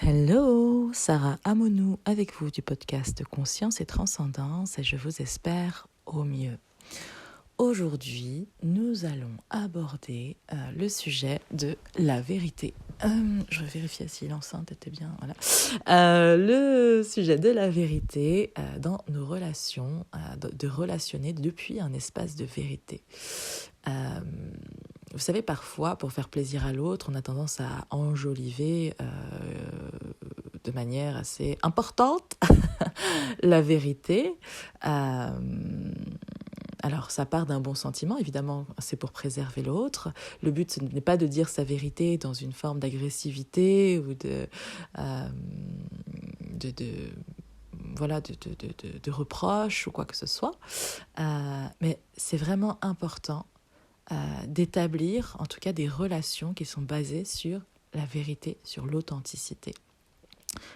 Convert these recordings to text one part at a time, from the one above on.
Hello, Sarah Amonou avec vous du podcast Conscience et Transcendance et je vous espère au mieux. Aujourd'hui, nous allons aborder le sujet de la vérité. Je vais vérifier si l'enceinte était bien. Voilà. Le sujet de la vérité dans nos relations, de relationner depuis un espace de vérité. Vous savez, parfois, pour faire plaisir à l'autre, on a tendance à enjoliver de manière assez importante la vérité. Alors, ça part d'un bon sentiment, évidemment, c'est pour préserver l'autre. Le but, ce n'est pas de dire sa vérité dans une forme d'agressivité ou de reproche ou quoi que ce soit. Mais c'est vraiment important d'établir, en tout cas, des relations qui sont basées sur la vérité, sur l'authenticité.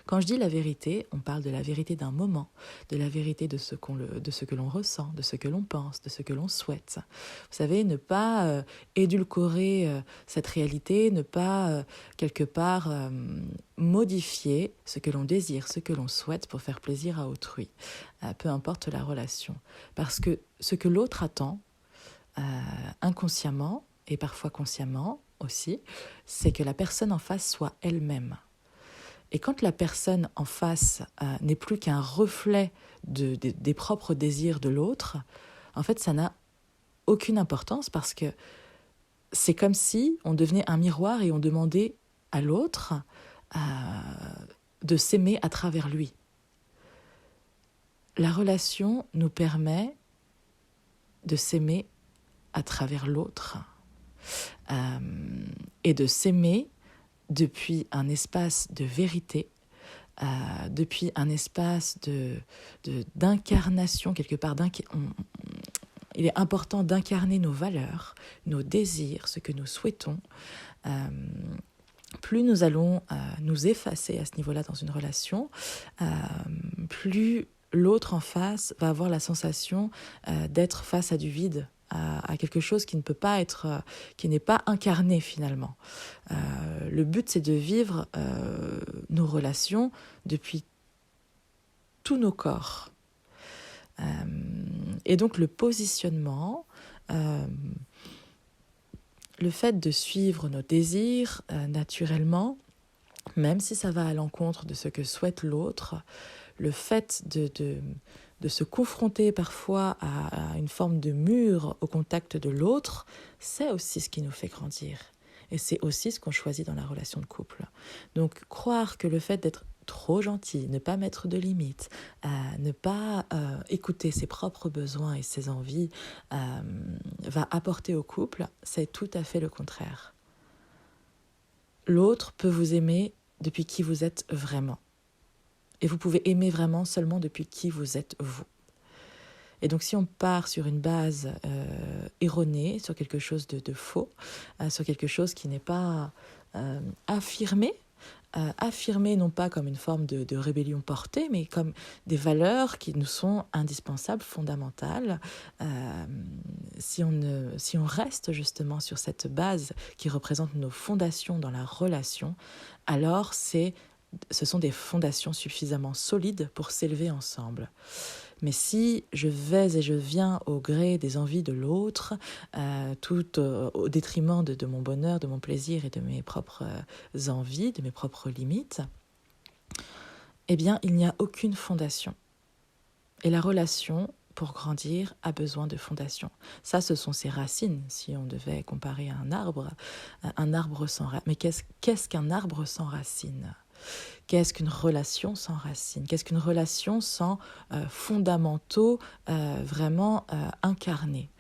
Quand je dis la vérité, on parle de la vérité d'un moment, de la vérité de ce que l'on ressent, de ce que l'on pense, de ce que l'on souhaite. Vous savez, ne pas édulcorer cette réalité, ne pas quelque part modifier ce que l'on désire, ce que l'on souhaite pour faire plaisir à autrui, peu importe la relation. Parce que ce que l'autre attend, inconsciemment et parfois consciemment aussi, c'est que la personne en face soit elle-même. Et quand la personne en face n'est plus qu'un reflet des propres désirs de l'autre, en fait, ça n'a aucune importance parce que c'est comme si on devenait un miroir et on demandait à l'autre de s'aimer à travers lui. La relation nous permet de s'aimer à travers l'autre et de s'aimer depuis un espace de vérité, depuis un espace d'incarnation, quelque part. Il est important d'incarner nos valeurs, nos désirs, ce que nous souhaitons. Plus nous allons nous effacer à ce niveau-là dans une relation, plus l'autre en face va avoir la sensation d'être face à du vide, à quelque chose qui ne peut pas être, qui n'est pas incarné finalement. Le but, c'est de vivre nos relations depuis tous nos corps. Et donc le positionnement, le fait de suivre nos désirs naturellement, même si ça va à l'encontre de ce que souhaite l'autre, le fait de se confronter parfois à une forme de mur au contact de l'autre, c'est aussi ce qui nous fait grandir. Et c'est aussi ce qu'on choisit dans la relation de couple. Donc croire que le fait d'être trop gentil, ne pas mettre de limites, ne pas écouter ses propres besoins et ses envies va apporter au couple, c'est tout à fait le contraire. L'autre peut vous aimer depuis qui vous êtes vraiment. Et vous pouvez aimer vraiment seulement depuis qui vous êtes vous. Et donc si on part sur une base erronée, sur quelque chose de faux, sur quelque chose qui n'est pas affirmé non pas comme une forme de rébellion portée, mais comme des valeurs qui nous sont indispensables, fondamentales, si on reste justement sur cette base qui représente nos fondations dans la relation, alors ce sont des fondations suffisamment solides pour s'élever ensemble. Mais si je vais et je viens au gré des envies de l'autre, tout au détriment de mon bonheur, de mon plaisir et de mes propres envies, de mes propres limites, eh bien, il n'y a aucune fondation. Et la relation, pour grandir, a besoin de fondation. Ça, ce sont ses racines, si on devait comparer à un arbre sans racines. Mais qu'est-ce qu'un arbre sans racines ? Qu'est-ce qu'une relation sans racines ? Qu'est-ce qu'une relation sans fondamentaux vraiment incarnés ?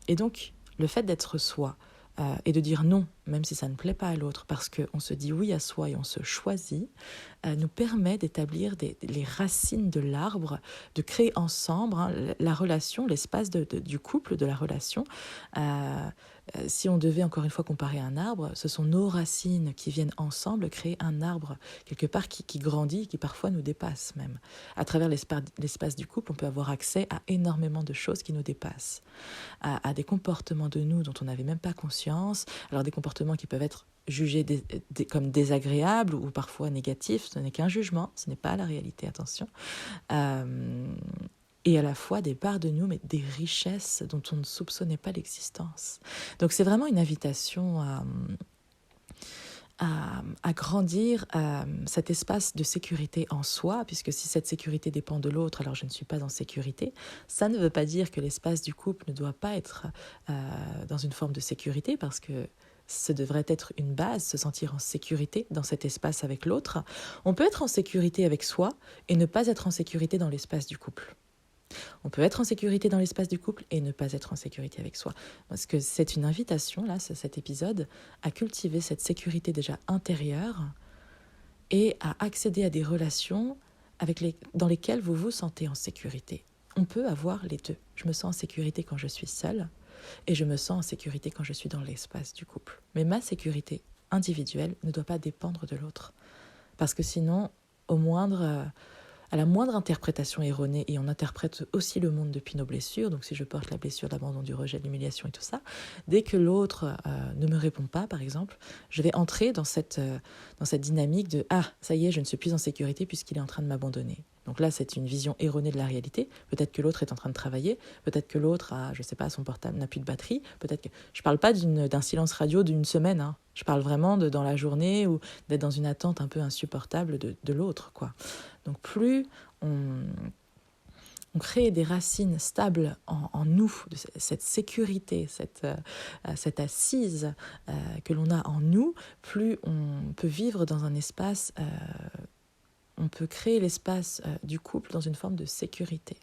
Et donc, le fait d'être soi et de dire non, même si ça ne plaît pas à l'autre, parce qu'on se dit oui à soi et on se choisit, nous permet d'établir les racines de l'arbre, de créer ensemble la relation, l'espace du couple, de la relation, Si on devait encore une fois comparer un arbre, ce sont nos racines qui viennent ensemble créer un arbre quelque part qui grandit, qui parfois nous dépasse même. À travers l'espace du couple, on peut avoir accès à énormément de choses qui nous dépassent, à des comportements de nous dont on n'avait même pas conscience, alors des comportements qui peuvent être jugés comme désagréables ou parfois négatifs, ce n'est qu'un jugement, ce n'est pas la réalité, attention. Et à la fois des parts de nous, mais des richesses dont on ne soupçonnait pas l'existence. Donc c'est vraiment une invitation à grandir cet espace de sécurité en soi, puisque si cette sécurité dépend de l'autre, alors je ne suis pas en sécurité. Ça ne veut pas dire que l'espace du couple ne doit pas être dans une forme de sécurité, parce que ce devrait être une base, se sentir en sécurité dans cet espace avec l'autre. On peut être en sécurité avec soi et ne pas être en sécurité dans l'espace du couple. On peut être en sécurité dans l'espace du couple et ne pas être en sécurité avec soi. Parce que c'est une invitation, là, cet épisode, à cultiver cette sécurité déjà intérieure et à accéder à des relations dans lesquelles vous vous sentez en sécurité. On peut avoir les deux. Je me sens en sécurité quand je suis seule et je me sens en sécurité quand je suis dans l'espace du couple. Mais ma sécurité individuelle ne doit pas dépendre de l'autre. Parce que sinon, à la moindre interprétation erronée, et on interprète aussi le monde depuis nos blessures, donc si je porte la blessure d'abandon, du rejet, de l'humiliation et tout ça, dès que l'autre ne me répond pas, par exemple, je vais entrer dans cette dynamique de « Ah, ça y est, je ne suis plus en sécurité puisqu'il est en train de m'abandonner ». Donc là, c'est une vision erronée de la réalité. Peut-être que l'autre est en train de travailler, peut-être que l'autre a, je sais pas, son portable n'a plus de batterie, peut-être que... Je parle pas d'un silence radio d'une semaine, hein. Je parle vraiment de dans la journée ou d'être dans une attente un peu insupportable de l'autre, quoi. Donc plus on crée des racines stables en nous, de cette sécurité, cette assise que l'on a en nous, plus on peut vivre dans un espace, on peut créer l'espace du couple dans une forme de sécurité.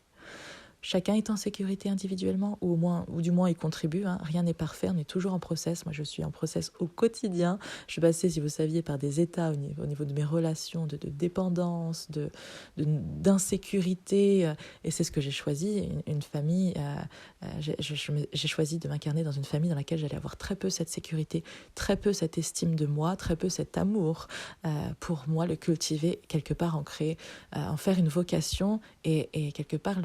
Chacun est en sécurité individuellement, ou du moins il contribue, hein. Rien n'est parfait, on est toujours en process. Moi, je suis en process au quotidien. Je suis passée, si vous saviez, par des états au niveau de mes relations, de dépendance, d'insécurité. Et c'est ce que j'ai choisi, une famille. J'ai choisi de m'incarner dans une famille dans laquelle j'allais avoir très peu cette sécurité, très peu cette estime de moi, très peu cet amour. Pour moi, le cultiver, quelque part, en faire une vocation et quelque part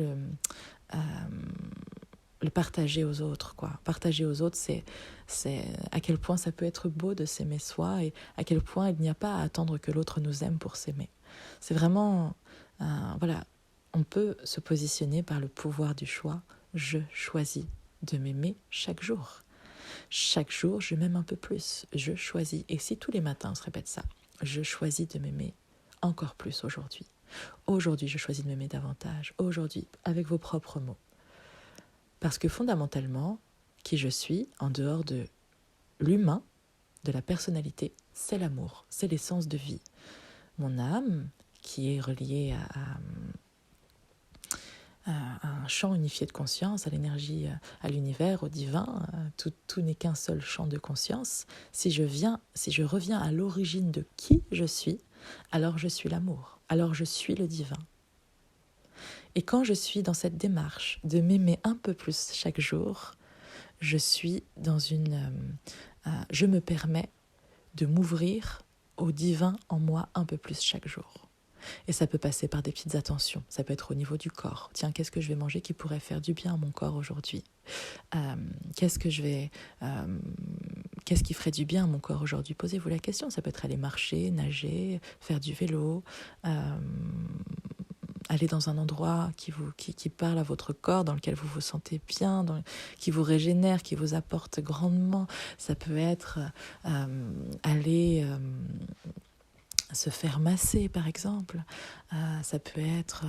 le partager aux autres, quoi. Partager aux autres, c'est à quel point ça peut être beau de s'aimer soi et à quel point il n'y a pas à attendre que l'autre nous aime pour s'aimer. C'est vraiment, voilà, on peut se positionner par le pouvoir du choix. Je choisis de m'aimer chaque jour. Chaque jour, je m'aime un peu plus. Je choisis. Et si tous les matins on se répète ça, je choisis de m'aimer encore plus aujourd'hui. Aujourd'hui, je choisis de m'aimer davantage. Aujourd'hui, avec vos propres mots. Parce que fondamentalement, qui je suis, en dehors de l'humain, de la personnalité, c'est l'amour, c'est l'essence de vie. Mon âme, qui est reliée à un champ unifié de conscience, à l'énergie, à l'univers, au divin, tout n'est qu'un seul champ de conscience. Si je reviens à l'origine de qui je suis, alors je suis l'amour, alors je suis le divin. Et quand je suis dans cette démarche de m'aimer un peu plus chaque jour, je me permets de m'ouvrir au divin en moi un peu plus chaque jour. Et ça peut passer par des petites attentions, ça peut être au niveau du corps. Tiens, qu'est-ce que je vais manger qui pourrait faire du bien à mon corps aujourd'hui ? Qu'est-ce qui ferait du bien à mon corps aujourd'hui ? Posez-vous la question, ça peut être aller marcher, nager, faire du vélo, aller dans un endroit qui parle à votre corps, dans lequel vous vous sentez bien, qui vous régénère, qui vous apporte grandement. Ça peut être aller se faire masser, par exemple. Ça peut être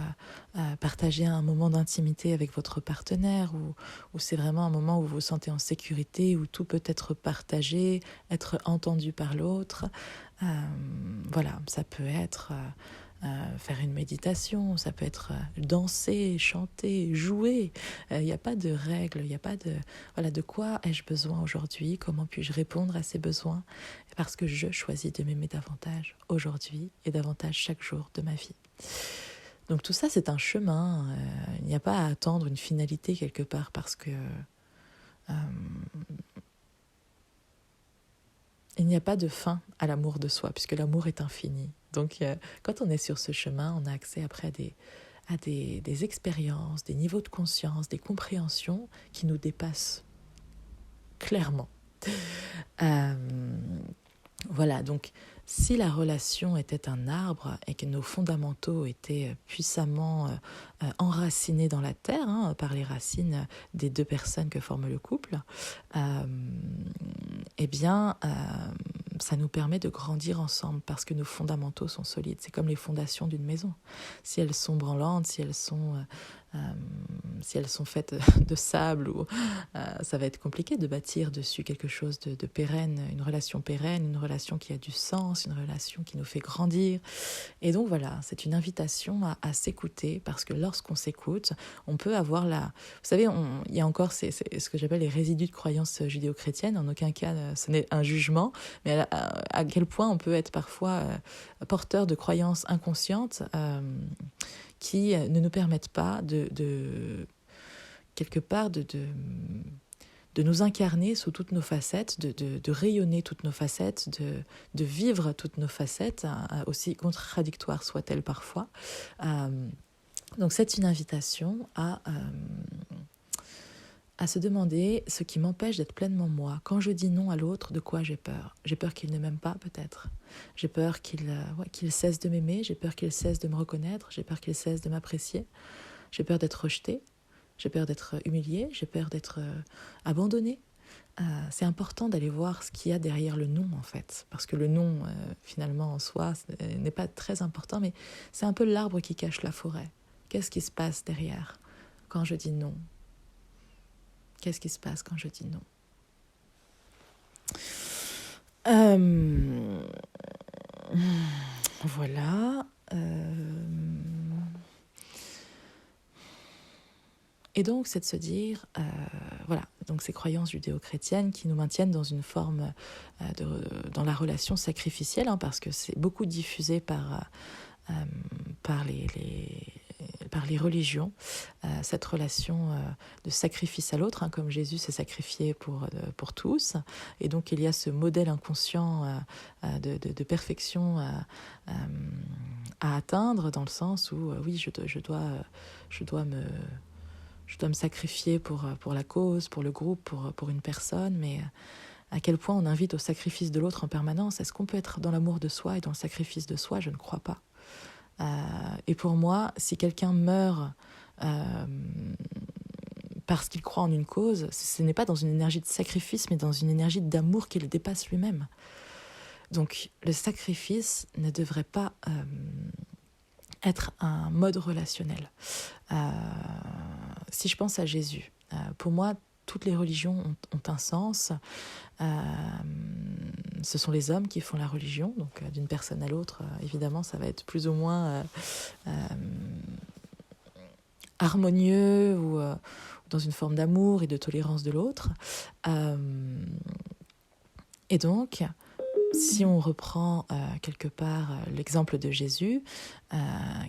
partager un moment d'intimité avec votre partenaire, où c'est vraiment un moment où vous vous sentez en sécurité, où tout peut être partagé, être entendu par l'autre. Voilà, ça peut être... faire une méditation, ça peut être danser, chanter, jouer. Il n'y a pas de règles, il n'y a pas de... Voilà, de quoi ai-je besoin aujourd'hui ? Comment puis-je répondre à ces besoins ? Parce que je choisis de m'aimer davantage aujourd'hui et davantage chaque jour de ma vie. Donc tout ça, c'est un chemin. Il n'y a pas à attendre une finalité quelque part parce que il n'y a pas de fin à l'amour de soi, puisque l'amour est infini. Donc, quand on est sur ce chemin, on a accès après à des expériences, des niveaux de conscience, des compréhensions qui nous dépassent clairement. Voilà, donc si la relation était un arbre et que nos fondamentaux étaient puissamment enracinés dans la terre, hein, par les racines des deux personnes que forme le couple, eh bien, ça nous permet de grandir ensemble parce que nos fondamentaux sont solides. C'est comme les fondations d'une maison. Si elles sont branlantes, si elles sont faites de sable, ça va être compliqué de bâtir dessus quelque chose de pérenne, une relation qui a du sens, une relation qui nous fait grandir. Et donc voilà, c'est une invitation à s'écouter, parce que lorsqu'on s'écoute, on peut avoir la... Vous savez, il y a encore ce que j'appelle les résidus de croyances judéo-chrétiennes. En aucun cas, ce n'est un jugement, mais à quel point on peut être parfois porteur de croyances inconscientes qui ne nous permettent pas quelque part de nous incarner sous toutes nos facettes, de rayonner toutes nos facettes, de vivre toutes nos facettes, aussi contradictoires soient-elles parfois. Donc c'est une invitation à se demander ce qui m'empêche d'être pleinement moi. Quand je dis non à l'autre, de quoi j'ai peur ? J'ai peur qu'il ne m'aime pas, peut-être. J'ai peur qu'il cesse de m'aimer, j'ai peur qu'il cesse de me reconnaître, j'ai peur qu'il cesse de m'apprécier, j'ai peur d'être rejetée, j'ai peur d'être humiliée, j'ai peur d'être abandonnée. C'est important d'aller voir ce qu'il y a derrière le non, en fait. Parce que le non, finalement, en soi, n'est pas très important, mais c'est un peu l'arbre qui cache la forêt. Qu'est-ce qui se passe derrière quand je dis non ? Qu'est-ce qui se passe quand je dis non ? Voilà. Et donc, c'est de se dire, voilà, donc ces croyances judéo-chrétiennes qui nous maintiennent dans une forme, dans la relation sacrificielle, hein, parce que c'est beaucoup diffusé par les religions, cette relation de sacrifice à l'autre, hein, comme Jésus s'est sacrifié pour tous. Et donc il y a ce modèle inconscient de perfection à atteindre, dans le sens où oui, je dois me sacrifier pour la cause, pour le groupe, pour une personne, mais à quel point on invite au sacrifice de l'autre en permanence. Est-ce qu'on peut être dans l'amour de soi et dans le sacrifice de soi ? Je ne crois pas. Et pour moi, si quelqu'un meurt parce qu'il croit en une cause, ce n'est pas dans une énergie de sacrifice, mais dans une énergie d'amour qui le dépasse lui-même. Donc le sacrifice ne devrait pas être un mode relationnel. Si je pense à Jésus, pour moi, toutes les religions ont un sens. Ce sont les hommes qui font la religion, donc d'une personne à l'autre, évidemment, ça va être plus ou moins harmonieux ou dans une forme d'amour et de tolérance de l'autre. Et donc, si on reprend quelque part l'exemple de Jésus,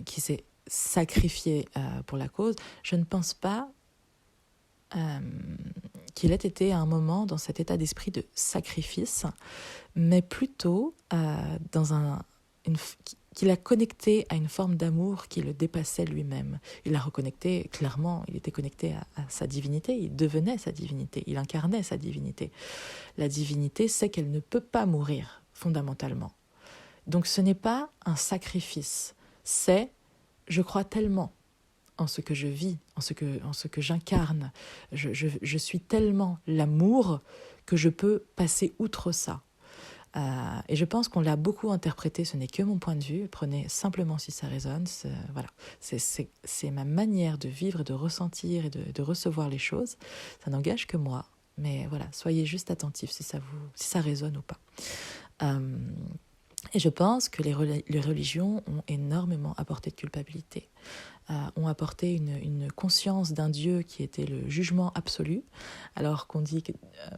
qui s'est sacrifié pour la cause, je ne pense pas qu'il ait été à un moment dans cet état d'esprit de sacrifice, mais plutôt qu'il a connecté à une forme d'amour qui le dépassait lui-même. Il a reconnecté, clairement, il était connecté à sa divinité, il devenait sa divinité, il incarnait sa divinité. La divinité sait qu'elle ne peut pas mourir, fondamentalement. Donc ce n'est pas un sacrifice, c'est « je crois tellement » en ce que je vis, en ce que j'incarne. Je suis tellement l'amour que je peux passer outre ça. Et je pense qu'on l'a beaucoup interprété, ce n'est que mon point de vue, prenez simplement si ça résonne. Voilà. C'est ma manière de vivre, de ressentir et de recevoir les choses. Ça n'engage que moi, mais voilà, soyez juste attentifs si ça résonne ou pas. Et je pense que les religions ont énormément apporté de culpabilité. ont apporté une conscience d'un Dieu qui était le jugement absolu, alors qu'on dit,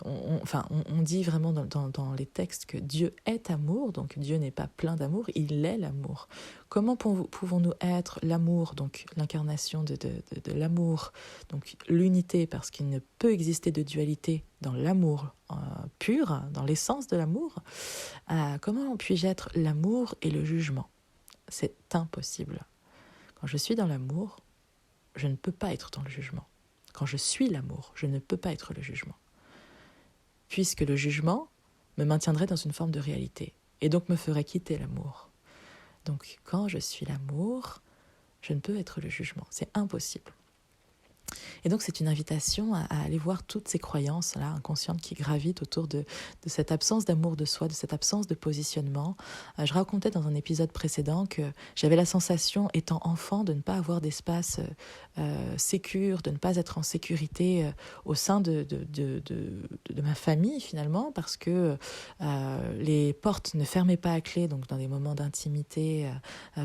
on dit vraiment dans les textes que Dieu est amour, donc Dieu n'est pas plein d'amour, il est l'amour. Comment pouvons-nous être l'amour, donc l'incarnation de l'amour, donc l'unité, parce qu'il ne peut exister de dualité dans l'amour pur, dans l'essence de l'amour. Comment puis-je être l'amour et le jugement ? C'est impossible. Quand je suis dans l'amour, je ne peux pas être dans le jugement. Quand je suis l'amour, je ne peux pas être le jugement. Puisque le jugement me maintiendrait dans une forme de réalité et donc me ferait quitter l'amour. Donc quand je suis l'amour, je ne peux être le jugement. C'est impossible. Et donc c'est une invitation à aller voir toutes ces croyances-là inconscientes qui gravitent autour de cette absence d'amour de soi, de cette absence de positionnement. Je racontais dans un épisode précédent que j'avais la sensation, étant enfant, de ne pas avoir d'espace sécure, de ne pas être en sécurité au sein de ma famille finalement, parce que les portes ne fermaient pas à clé, donc dans des moments d'intimité,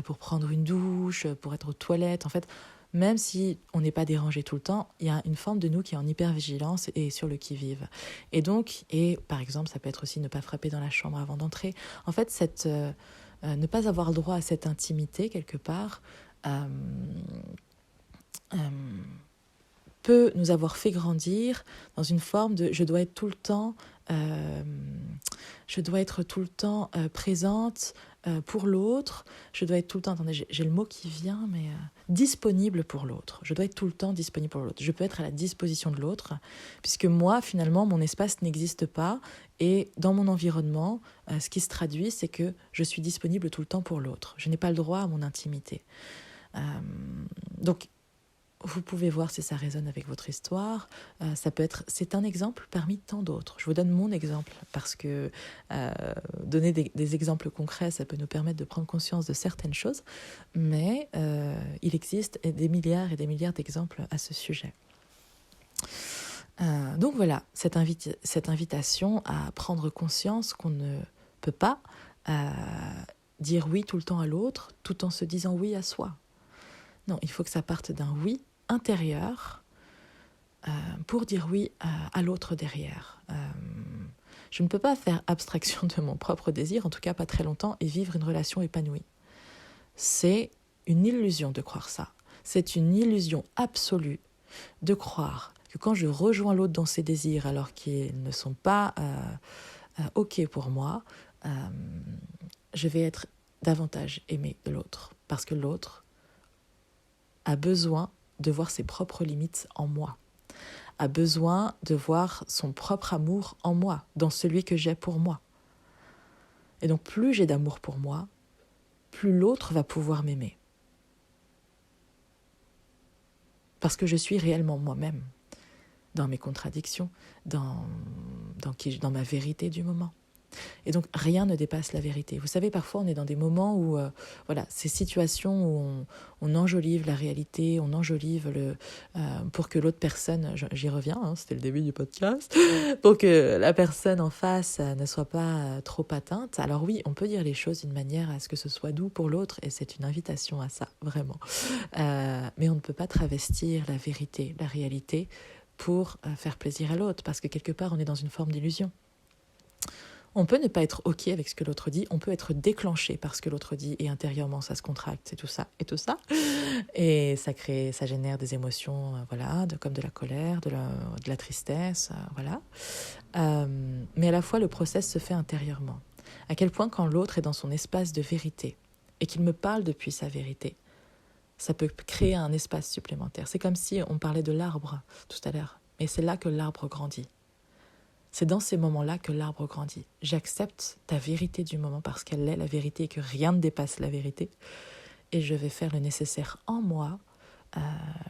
pour prendre une douche, pour être aux toilettes, en fait. Même si on n'est pas dérangé tout le temps, il y a une forme de nous qui est en hypervigilance et sur le qui-vive. Et donc, par exemple, ça peut être aussi ne pas frapper dans la chambre avant d'entrer. En fait, ne pas avoir le droit à cette intimité, quelque part, peut nous avoir fait grandir dans une forme de je dois être tout le temps présente pour l'autre, je dois être tout le temps, attendez, j'ai le mot qui vient, mais disponible pour l'autre. Je dois être tout le temps disponible pour l'autre. Je peux être à la disposition de l'autre, puisque moi, finalement, mon espace n'existe pas, et dans mon environnement, ce qui se traduit, c'est que je suis disponible tout le temps pour l'autre. Je n'ai pas le droit à mon intimité. Donc, vous pouvez voir si ça résonne avec votre histoire. C'est un exemple parmi tant d'autres. Je vous donne mon exemple parce que donner des exemples concrets, ça peut nous permettre de prendre conscience de certaines choses, mais il existe des milliards et des milliards d'exemples à ce sujet. Donc voilà, cette invitation à prendre conscience qu'on ne peut pas dire oui tout le temps à l'autre tout en se disant oui à soi. Non, il faut que ça parte d'un oui intérieur pour dire oui à l'autre derrière. Je ne peux pas faire abstraction de mon propre désir, en tout cas pas très longtemps, et vivre une relation épanouie. C'est une illusion de croire ça. C'est une illusion absolue de croire que quand je rejoins l'autre dans ses désirs alors qu'ils ne sont pas OK pour moi, je vais être davantage aimée de l'autre. Parce que l'autre a besoin de voir ses propres limites en moi, a besoin de voir son propre amour en moi, dans celui que j'ai pour moi. Et donc plus j'ai d'amour pour moi, plus l'autre va pouvoir m'aimer. Parce que je suis réellement moi-même, dans mes contradictions, dans ma vérité du moment. Et donc rien ne dépasse la vérité. Vous savez, parfois on est dans des moments où ces situations où on enjolive la réalité, on enjolive pour que l'autre personne, j'y reviens, c'était le début du podcast, pour que la personne en face ne soit pas trop atteinte. Alors oui, on peut dire les choses d'une manière à ce que ce soit doux pour l'autre, et c'est une invitation à ça, vraiment. Mais on ne peut pas travestir la vérité, la réalité, pour faire plaisir à l'autre, parce que quelque part on est dans une forme d'illusion. On peut ne pas être OK avec ce que l'autre dit, on peut être déclenché par ce que l'autre dit et intérieurement ça se contracte, c'est tout ça et tout ça. Et ça génère des émotions, comme de la colère, de la tristesse, voilà. Mais à la fois le process se fait intérieurement. À quel point quand l'autre est dans son espace de vérité et qu'il me parle depuis sa vérité, ça peut créer un espace supplémentaire. C'est comme si on parlait de l'arbre tout à l'heure, mais c'est là que l'arbre grandit. C'est dans ces moments-là que l'arbre grandit. J'accepte ta vérité du moment parce qu'elle est la vérité et que rien ne dépasse la vérité. Et je vais faire le nécessaire en moi.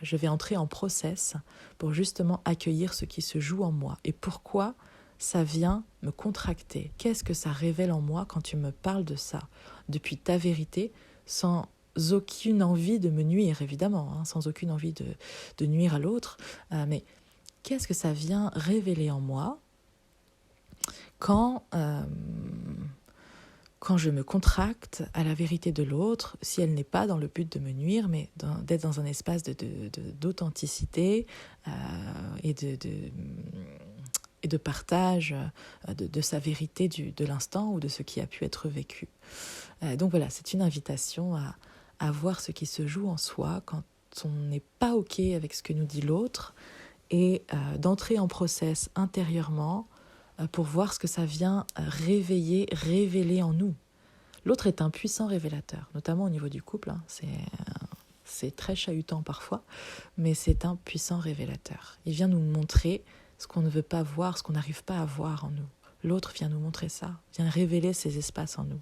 Je vais entrer en process pour justement accueillir ce qui se joue en moi. Et pourquoi ça vient me contracter ? Qu'est-ce que ça révèle en moi quand tu me parles de ça ? Depuis ta vérité, sans aucune envie de me nuire, évidemment, sans aucune envie de nuire à l'autre. Mais qu'est-ce que ça vient révéler en moi ? Quand quand je me contracte à la vérité de l'autre, si elle n'est pas dans le but de me nuire, mais d'être dans un espace d'authenticité et de partage de sa vérité de l'instant ou de ce qui a pu être vécu. Donc voilà, c'est une invitation à voir ce qui se joue en soi quand on n'est pas OK avec ce que nous dit l'autre et d'entrer en process intérieurement pour voir ce que ça vient révéler en nous. L'autre est un puissant révélateur, notamment au niveau du couple. C'est très chahutant parfois, mais c'est un puissant révélateur. Il vient nous montrer ce qu'on ne veut pas voir, ce qu'on n'arrive pas à voir en nous. L'autre vient nous montrer ça, vient révéler ces espaces en nous.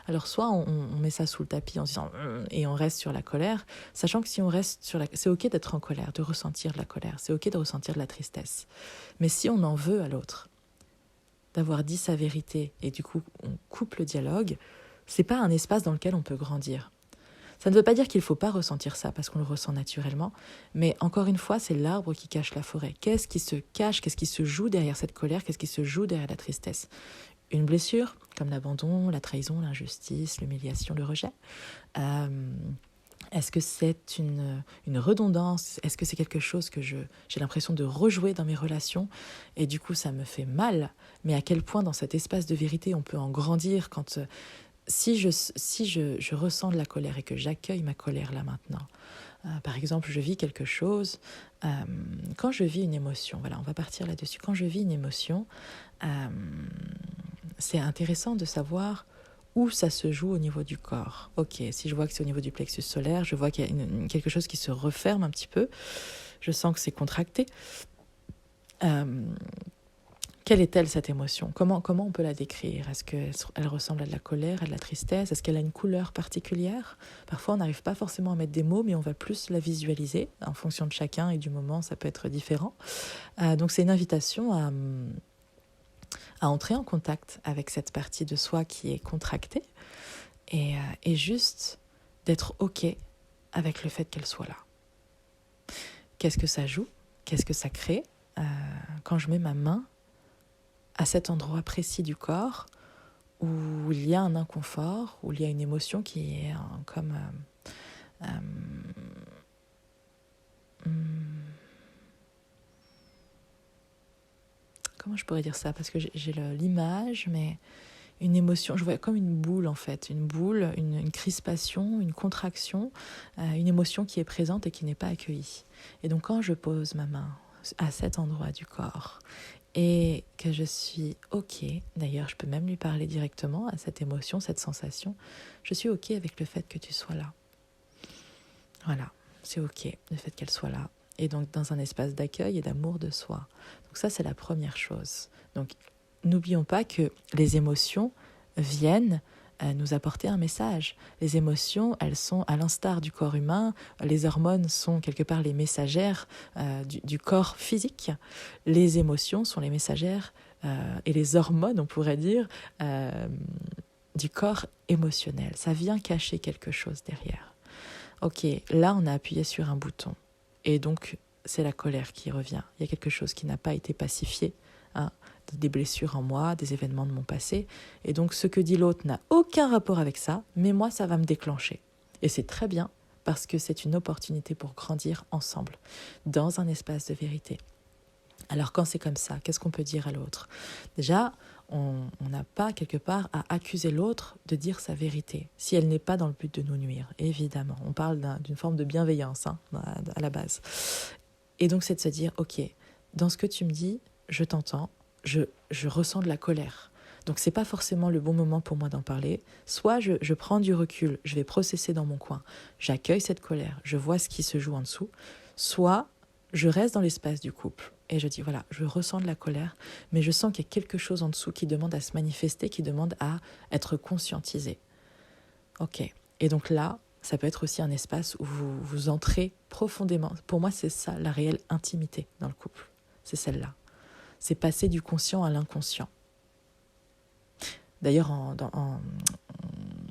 Alors soit on met ça sous le tapis en se disant et on reste sur la colère, sachant que si on reste sur c'est ok d'être en colère, de ressentir de la colère, c'est ok de ressentir de la tristesse. Mais si on en veut à l'autre, d'avoir dit sa vérité et du coup on coupe le dialogue, c'est pas un espace dans lequel on peut grandir. Ça ne veut pas dire qu'il ne faut pas ressentir ça parce qu'on le ressent naturellement, mais encore une fois, c'est l'arbre qui cache la forêt. Qu'est-ce qui se cache, qu'est-ce qui se joue derrière cette colère, qu'est-ce qui se joue derrière la tristesse ? Une blessure, comme l'abandon, la trahison, l'injustice, l'humiliation, le rejet. Est-ce que c'est une redondance ? Est-ce que c'est quelque chose que j'ai l'impression de rejouer dans mes relations ? Et du coup, ça me fait mal. Mais à quel point dans cet espace de vérité, on peut en grandir quand... Si je ressens de la colère et que j'accueille ma colère là maintenant, par exemple, je vis quelque chose, quand je vis une émotion, voilà, on va partir là-dessus, quand je vis une émotion, c'est intéressant de savoir où ça se joue au niveau du corps. Ok, si je vois que c'est au niveau du plexus solaire, je vois qu'il y a quelque chose qui se referme un petit peu, je sens que c'est contracté. Quelle est-elle cette émotion ? Comment on peut la décrire ? Est-ce qu'elle ressemble à de la colère, à de la tristesse ? Est-ce qu'elle a une couleur particulière ? Parfois, on n'arrive pas forcément à mettre des mots, mais on va plus la visualiser. En fonction de chacun et du moment, ça peut être différent. Donc, c'est une invitation à entrer en contact avec cette partie de soi qui est contractée et juste d'être OK avec le fait qu'elle soit là. Qu'est-ce que ça joue ? Qu'est-ce que ça crée ? Quand je mets ma main à cet endroit précis du corps où il y a un inconfort, où il y a une émotion qui est comme... comment je pourrais dire ça ? Parce que j'ai l'image, mais une émotion, je vois comme une boule en fait, une boule, une crispation, une contraction, une émotion qui est présente et qui n'est pas accueillie. Et donc quand je pose ma main à cet endroit du corps et que je suis OK, d'ailleurs je peux même lui parler directement à cette émotion, cette sensation, je suis OK avec le fait que tu sois là. Voilà, c'est OK, le fait qu'elle soit là. Et donc dans un espace d'accueil et d'amour de soi. Donc ça c'est la première chose. Donc n'oublions pas que les émotions viennent nous apporter un message. Les émotions, elles sont à l'instar du corps humain, les hormones sont quelque part les messagères du corps physique. Les émotions sont les messagères et les hormones, on pourrait dire, du corps émotionnel. Ça vient cacher quelque chose derrière. Ok, là on a appuyé sur un bouton et donc c'est la colère qui revient. Il y a quelque chose qui n'a pas été pacifié, des blessures en moi, des événements de mon passé. Et donc, ce que dit l'autre n'a aucun rapport avec ça, mais moi, ça va me déclencher. Et c'est très bien, parce que c'est une opportunité pour grandir ensemble, dans un espace de vérité. Alors, quand c'est comme ça, qu'est-ce qu'on peut dire à l'autre ? Déjà, on n'a pas, quelque part, à accuser l'autre de dire sa vérité, si elle n'est pas dans le but de nous nuire, évidemment. On parle d'une forme de bienveillance, à la base. Et donc, c'est de se dire, ok, dans ce que tu me dis, je t'entends, je ressens de la colère. Donc, ce n'est pas forcément le bon moment pour moi d'en parler. Soit je prends du recul, je vais processer dans mon coin, j'accueille cette colère, je vois ce qui se joue en dessous. Soit je reste dans l'espace du couple et je dis, voilà, je ressens de la colère, mais je sens qu'il y a quelque chose en dessous qui demande à se manifester, qui demande à être conscientisé. Ok. Et donc là, ça peut être aussi un espace où vous entrez profondément. Pour moi, c'est ça, la réelle intimité dans le couple. C'est celle-là. C'est passer du conscient à l'inconscient. D'ailleurs,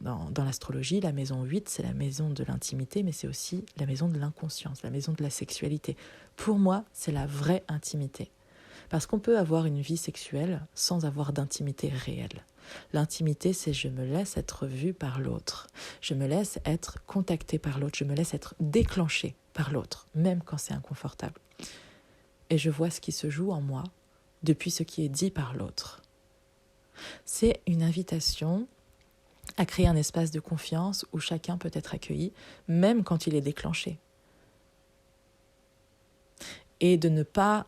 dans l'astrologie, la maison 8, c'est la maison de l'intimité, mais c'est aussi la maison de l'inconscience, la maison de la sexualité. Pour moi, c'est la vraie intimité. Parce qu'on peut avoir une vie sexuelle sans avoir d'intimité réelle. L'intimité, c'est je me laisse être vue par l'autre. Je me laisse être contactée par l'autre. Je me laisse être déclenchée par l'autre, même quand c'est inconfortable. Et je vois ce qui se joue en moi depuis ce qui est dit par l'autre. C'est une invitation à créer un espace de confiance où chacun peut être accueilli, même quand il est déclenché. Et de ne pas,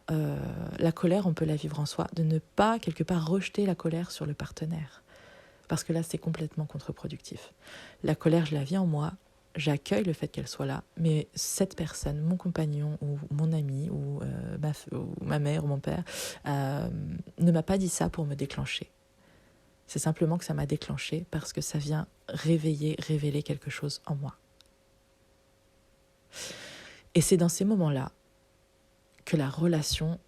la colère, on peut la vivre en soi, de ne pas quelque part rejeter la colère sur le partenaire. Parce que là, c'est complètement contre-productif. La colère, je la vis en moi, j'accueille le fait qu'elle soit là, mais cette personne, mon compagnon ou mon ami ou ma mère ou mon père, ne m'a pas dit ça pour me déclencher. C'est simplement que ça m'a déclenché parce que ça vient révéler quelque chose en moi. Et c'est dans ces moments-là que la relation,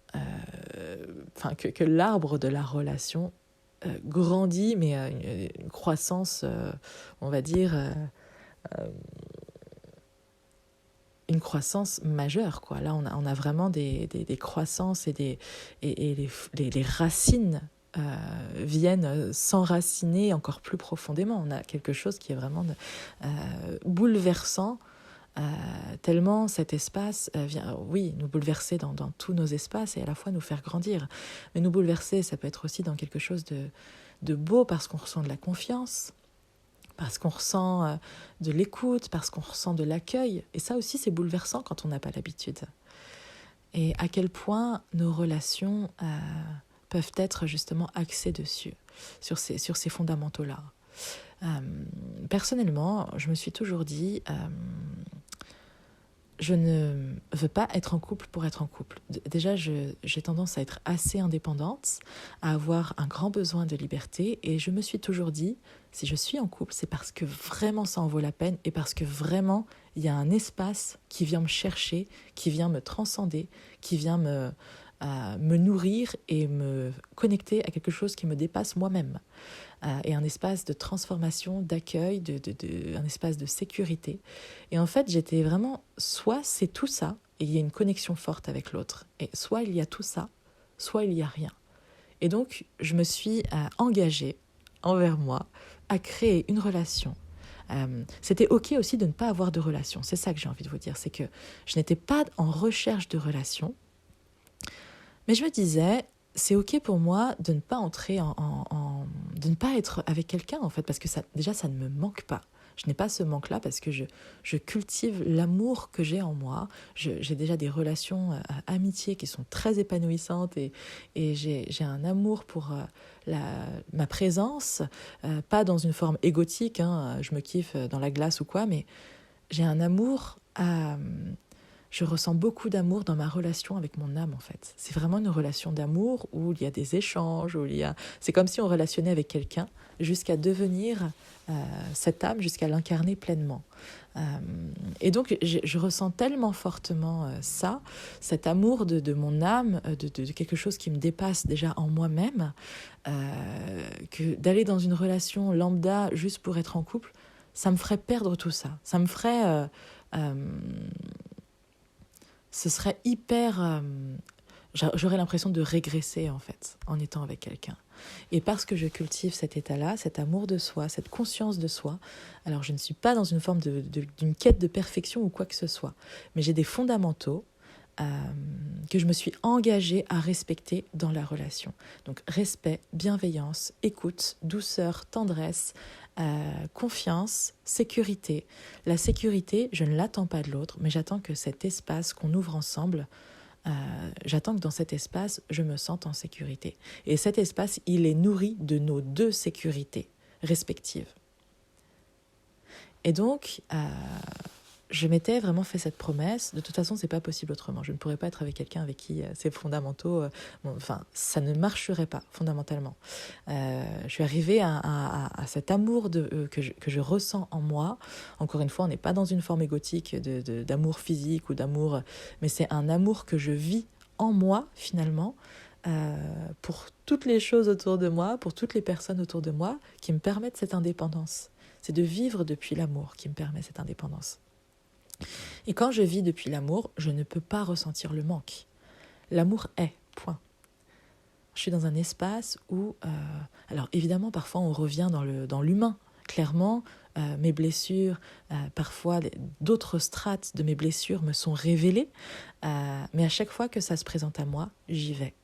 que l'arbre de la relation grandit, mais une croissance, on va dire, une croissance majeure, quoi. Là, on a vraiment des croissances et les racines viennent s'enraciner encore plus profondément. On a quelque chose qui est vraiment bouleversant, tellement cet espace vient, oui, nous bouleverser dans tous nos espaces et à la fois nous faire grandir. Mais nous bouleverser, ça peut être aussi dans quelque chose de beau parce qu'on ressent de la confiance, parce qu'on ressent de l'écoute, parce qu'on ressent de l'accueil. Et ça aussi, c'est bouleversant quand on n'a pas l'habitude. Et à quel point nos relations peuvent être justement axées dessus, sur ces fondamentaux-là. Personnellement, je me suis toujours dit, je ne veux pas être en couple pour être en couple. Déjà, j'ai tendance à être assez indépendante, à avoir un grand besoin de liberté, et je me suis toujours dit, si je suis en couple, c'est parce que vraiment ça en vaut la peine, et parce que vraiment, il y a un espace qui vient me chercher, qui vient me transcender, qui vient me nourrir et me connecter à quelque chose qui me dépasse moi-même. Et un espace de transformation, d'accueil, un espace de sécurité. Et en fait, j'étais vraiment, soit c'est tout ça, et il y a une connexion forte avec l'autre, et soit il y a tout ça, soit il n'y a rien. Et donc, je me suis engagée envers moi à créer une relation. C'était OK aussi de ne pas avoir de relation. C'est ça que j'ai envie de vous dire, c'est que je n'étais pas en recherche de relation, mais je me disais, c'est OK pour moi de ne pas entrer de ne pas être avec quelqu'un, en fait, parce que ça ne me manque pas. Je n'ai pas ce manque-là parce que je cultive l'amour que j'ai en moi. J'ai déjà des relations amitiés qui sont très épanouissantes et j'ai un amour pour ma présence, pas dans une forme égotique, hein, je me kiffe dans la glace ou quoi, mais j'ai un amour je ressens beaucoup d'amour dans ma relation avec mon âme, en fait. C'est vraiment une relation d'amour où il y a des échanges, c'est comme si on relationnait avec quelqu'un jusqu'à devenir cette âme, jusqu'à l'incarner pleinement. Et donc, je ressens tellement fortement ça, cet amour de mon âme, de quelque chose qui me dépasse déjà en moi-même, que d'aller dans une relation lambda juste pour être en couple, ça me ferait perdre tout ça. Ça me ferait... ce serait hyper... j'aurais l'impression de régresser, en fait, en étant avec quelqu'un. Et parce que je cultive cet état-là, cet amour de soi, cette conscience de soi, alors je ne suis pas dans une forme d'une quête de perfection ou quoi que ce soit, mais j'ai des fondamentaux que je me suis engagée à respecter dans la relation. Donc respect, bienveillance, écoute, douceur, tendresse, confiance, sécurité. La sécurité, je ne l'attends pas de l'autre, mais j'attends que cet espace qu'on ouvre ensemble, j'attends que dans cet espace, je me sente en sécurité. Et cet espace, il est nourri de nos deux sécurités respectives. Et donc, je m'étais vraiment fait cette promesse. De toute façon, c'est pas possible autrement. Je ne pourrais pas être avec quelqu'un avec qui ces fondamentaux... ça ne marcherait pas, fondamentalement. Je suis arrivée à cet amour que je ressens en moi. Encore une fois, on n'est pas dans une forme égotique d'amour physique ou d'amour... Mais c'est un amour que je vis en moi, finalement, pour toutes les choses autour de moi, pour toutes les personnes autour de moi, qui me permettent cette indépendance. C'est de vivre depuis l'amour qui me permet cette indépendance. Et quand je vis depuis l'amour, je ne peux pas ressentir le manque. L'amour est, point. je suis dans un espace où... alors évidemment, parfois on revient dans l'humain. Clairement, mes blessures, parfois d'autres strates de mes blessures me sont révélées. Mais à chaque fois que ça se présente à moi, j'y vais.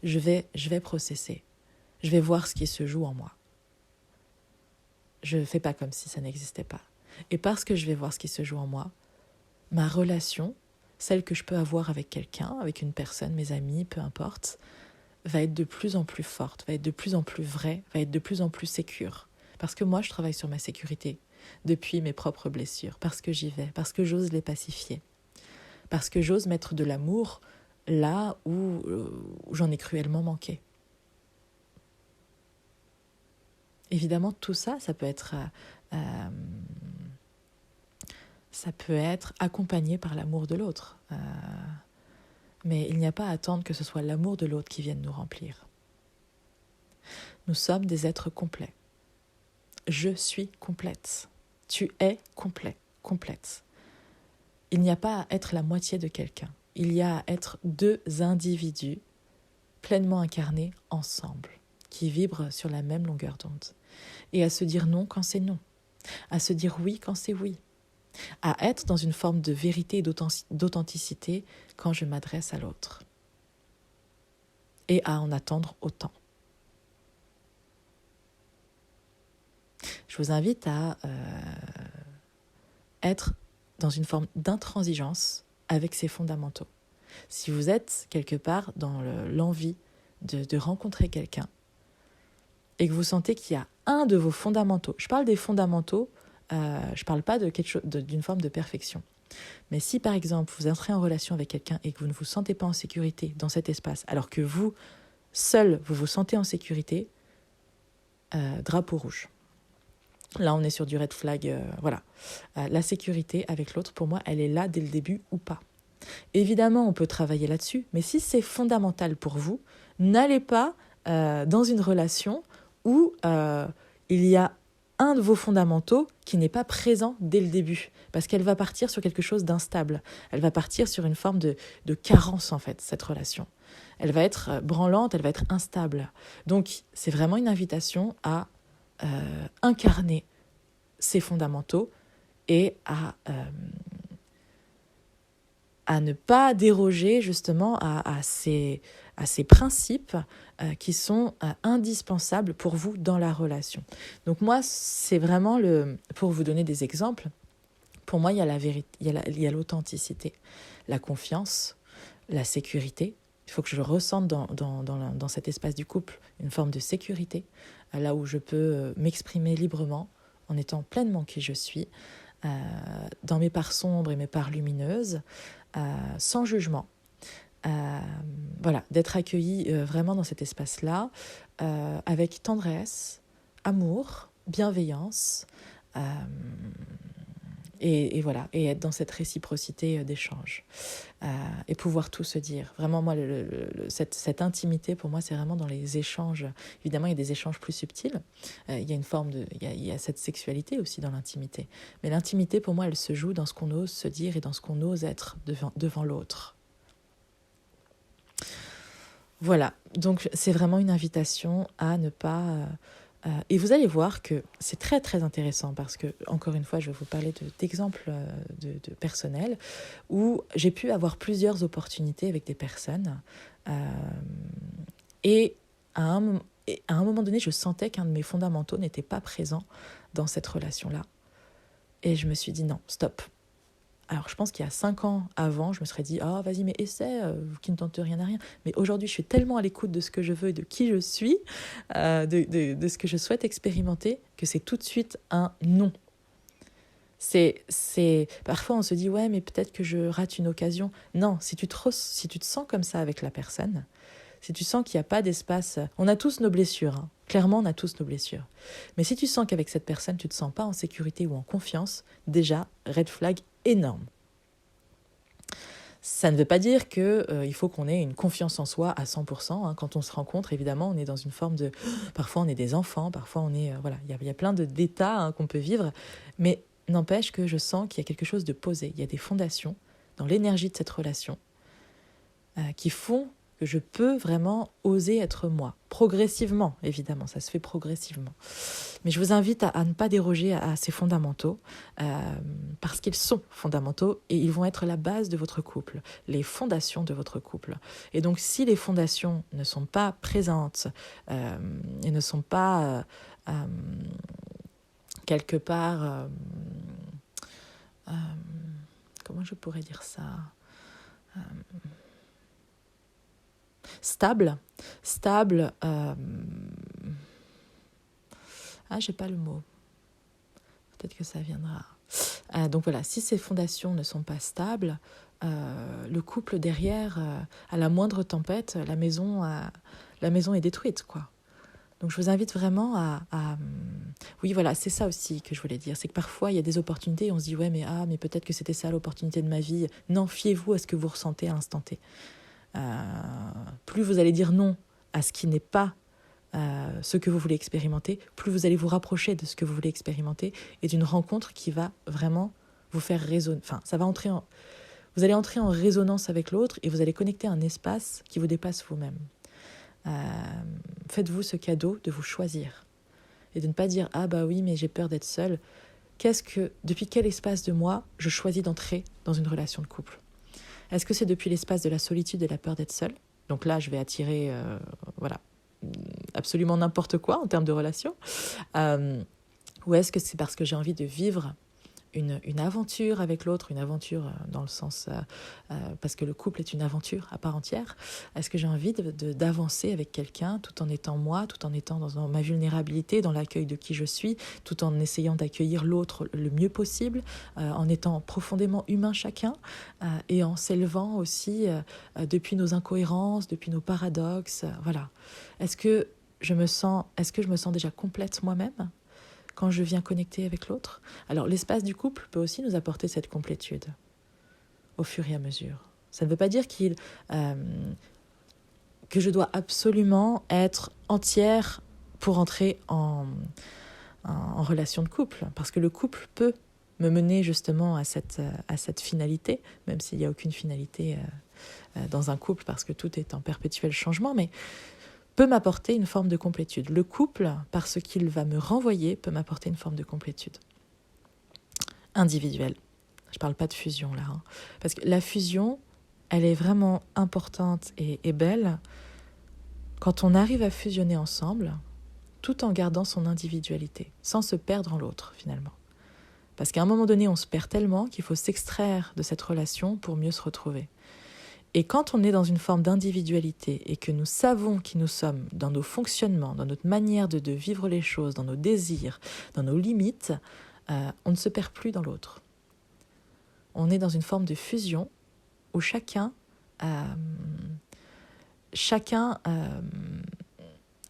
Je vais processer. Je vais voir ce qui se joue en moi. Je ne fais pas comme si ça n'existait pas. Et parce que je vais voir ce qui se joue en moi, ma relation, celle que je peux avoir avec quelqu'un, avec une personne, mes amis, peu importe, va être de plus en plus forte, va être de plus en plus vraie, va être de plus en plus sécure. Parce que moi, je travaille sur ma sécurité depuis mes propres blessures, parce que j'y vais, parce que j'ose les pacifier, parce que j'ose mettre de l'amour là où j'en ai cruellement manqué. Évidemment, tout ça, ça peut être accompagné par l'amour de l'autre. Mais il n'y a pas à attendre que ce soit l'amour de l'autre qui vienne nous remplir. Nous sommes des êtres complets. Je suis complète. Tu es complet, complète. Il n'y a pas à être la moitié de quelqu'un. Il y a à être deux individus pleinement incarnés ensemble, qui vibrent sur la même longueur d'onde. Et à se dire non quand c'est non. À se dire oui quand c'est oui. À être dans une forme de vérité et d'authenticité quand je m'adresse à l'autre. Et à en attendre autant. Je vous invite à être dans une forme d'intransigeance avec ces fondamentaux. Si vous êtes quelque part dans l'envie de rencontrer quelqu'un et que vous sentez qu'il y a un de vos fondamentaux, je parle des fondamentaux, je ne parle pas de quelque chose, d'une forme de perfection. Mais si par exemple vous entrez en relation avec quelqu'un et que vous ne vous sentez pas en sécurité dans cet espace, alors que vous, seul, vous vous sentez en sécurité, drapeau rouge. Là, on est sur du red flag, voilà. La sécurité avec l'autre, pour moi, elle est là dès le début ou pas. Évidemment, on peut travailler là-dessus, mais si c'est fondamental pour vous, n'allez pas dans une relation où il y a un de vos fondamentaux qui n'est pas présent dès le début, parce qu'elle va partir sur quelque chose d'instable. Elle va partir sur une forme de carence, en fait, cette relation. Elle va être branlante, elle va être instable. Donc, c'est vraiment une invitation à incarner ces fondamentaux et à ne pas déroger justement à ces principes qui sont indispensables pour vous dans la relation. Donc moi, c'est vraiment pour vous donner des exemples, pour moi, il y a la vérité, il y a l'authenticité, la confiance, la sécurité. Il faut que je ressente dans cet espace du couple une forme de sécurité, là où je peux m'exprimer librement en étant pleinement qui je suis, dans mes parts sombres et mes parts lumineuses, sans jugement. Voilà, d'être accueilli vraiment dans cet espace-là, avec tendresse, amour, bienveillance, et voilà, et être dans cette réciprocité d'échange, et pouvoir tout se dire. Vraiment, moi, cette intimité, pour moi, c'est vraiment dans les échanges. Évidemment, il y a des échanges plus subtils. Il y a une forme il y a cette sexualité aussi dans l'intimité. Mais l'intimité, pour moi, elle se joue dans ce qu'on ose se dire et dans ce qu'on ose être devant l'autre. Voilà, donc c'est vraiment une invitation à ne pas... et vous allez voir que c'est très très intéressant parce que, encore une fois, je vais vous parler d'exemples de personnels où j'ai pu avoir plusieurs opportunités avec des personnes et à un moment donné, je sentais qu'un de mes fondamentaux n'était pas présent dans cette relation-là. Et je me suis dit non, stop. Alors, je pense qu'il y a 5 ans avant, je me serais dit « Ah, vas-y, mais essaie, qui ne tente rien à rien. » Mais aujourd'hui, je suis tellement à l'écoute de ce que je veux et de qui je suis, de ce que je souhaite expérimenter, que c'est tout de suite un non. Parfois, on se dit « Ouais, mais peut-être que je rate une occasion. » Non, si tu te sens comme ça avec la personne, si tu sens qu'il n'y a pas d'espace... On a tous nos blessures, hein. Clairement, on a tous nos blessures. Mais si tu sens qu'avec cette personne, tu ne te sens pas en sécurité ou en confiance, déjà, red flag énorme. Ça ne veut pas dire qu'il faut qu'on ait une confiance en soi à 100%. Hein. Quand on se rencontre, évidemment, on est dans une forme de... Parfois, on est des enfants, parfois, on est... voilà, il y a plein d'états qu'on peut vivre. Mais n'empêche que je sens qu'il y a quelque chose de posé. Il y a des fondations dans l'énergie de cette relation qui font que je peux vraiment oser être moi. Progressivement, évidemment, ça se fait progressivement. Mais je vous invite à ne pas déroger à ces fondamentaux, parce qu'ils sont fondamentaux et ils vont être la base de votre couple, les fondations de votre couple. Et donc, si les fondations ne sont pas présentes et ne sont pas quelque part... comment je pourrais dire ça stable, j'ai pas le mot, peut-être que ça viendra. Donc voilà, si ces fondations ne sont pas stables, le couple derrière, à la moindre tempête, la maison est détruite, quoi. Donc je vous invite vraiment à... Oui, voilà, c'est ça aussi que je voulais dire. C'est que parfois, il y a des opportunités et on se dit « Ouais, mais peut-être que c'était ça l'opportunité de ma vie. » Non, fiez-vous à ce que vous ressentez à l'instant T. Plus vous allez dire non à ce qui n'est pas ce que vous voulez expérimenter, plus vous allez vous rapprocher de ce que vous voulez expérimenter et d'une rencontre qui va vraiment vous faire résonner. Enfin, ça va entrer en... Vous allez entrer en résonance avec l'autre et vous allez connecter un espace qui vous dépasse vous-même. Faites-vous ce cadeau de vous choisir et de ne pas dire « Ah bah oui, mais j'ai peur d'être seule ». Depuis quel espace de moi je choisis d'entrer dans une relation de couple ? Est-ce que c'est depuis l'espace de la solitude et la peur d'être seule ? Donc là, je vais attirer absolument n'importe quoi en termes de relation. Ou est-ce que c'est parce que j'ai envie de vivre une aventure avec l'autre, une aventure dans le sens... parce que le couple est une aventure à part entière. Est-ce que j'ai envie d'avancer avec quelqu'un tout en étant moi, tout en étant dans ma vulnérabilité, dans l'accueil de qui je suis, tout en essayant d'accueillir l'autre le mieux possible, en étant profondément humain chacun et en s'élevant aussi depuis nos incohérences, depuis nos paradoxes. Voilà. Est-ce que je me sens déjà complète moi-même quand je viens connecter avec l'autre? Alors, l'espace du couple peut aussi nous apporter cette complétude au fur et à mesure. Ça ne veut pas dire que je dois absolument être entière pour entrer en relation de couple, parce que le couple peut me mener justement à cette finalité, même s'il n'y a aucune finalité dans un couple, parce que tout est en perpétuel changement, mais peut m'apporter une forme de complétude. Le couple, parce qu'il va me renvoyer, peut m'apporter une forme de complétude individuelle. Je ne parle pas de fusion là, parce que la fusion, elle est vraiment importante et belle quand on arrive à fusionner ensemble, tout en gardant son individualité, sans se perdre en l'autre finalement. Parce qu'à un moment donné, on se perd tellement qu'il faut s'extraire de cette relation pour mieux se retrouver. Et quand on est dans une forme d'individualité et que nous savons qui nous sommes dans nos fonctionnements, dans notre manière de vivre les choses, dans nos désirs, dans nos limites, on ne se perd plus dans l'autre. On est dans une forme de fusion où chacun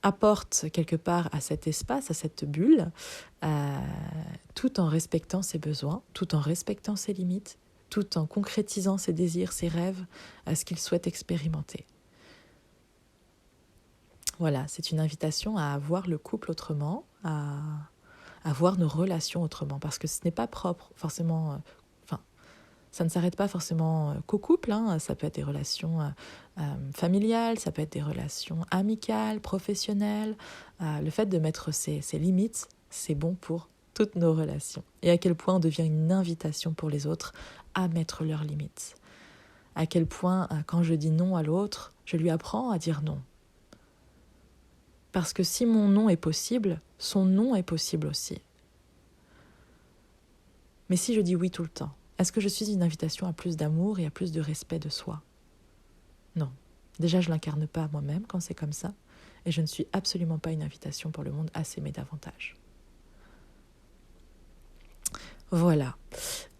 apporte quelque part à cet espace, à cette bulle, tout en respectant ses besoins, tout en respectant ses limites, tout en concrétisant ses désirs, ses rêves, à ce qu'il souhaite expérimenter. Voilà, c'est une invitation à voir le couple autrement, à voir nos relations autrement, parce que ce n'est pas propre forcément... ça ne s'arrête pas forcément qu'au couple, ça peut être des relations familiales, ça peut être des relations amicales, professionnelles. Le fait de mettre ses limites, c'est bon pour toutes nos relations. Et à quel point on devient une invitation pour les autres à mettre leurs limites. À quel point, quand je dis non à l'autre, je lui apprends à dire non. Parce que si mon non est possible, son non est possible aussi. Mais si je dis oui tout le temps, est-ce que je suis une invitation à plus d'amour et à plus de respect de soi ? Non. Déjà, je ne l'incarne pas moi-même quand c'est comme ça, et je ne suis absolument pas une invitation pour le monde à s'aimer davantage. Voilà.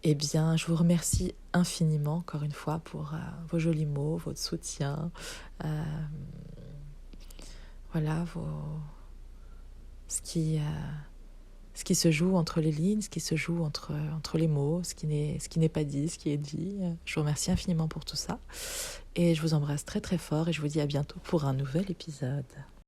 Eh bien, je vous remercie infiniment, encore une fois, pour vos jolis mots, votre soutien, voilà, ce qui se joue entre les lignes, ce qui se joue entre les mots, ce qui n'est pas dit, ce qui est dit. Je vous remercie infiniment pour tout ça. Et je vous embrasse très très fort et je vous dis à bientôt pour un nouvel épisode.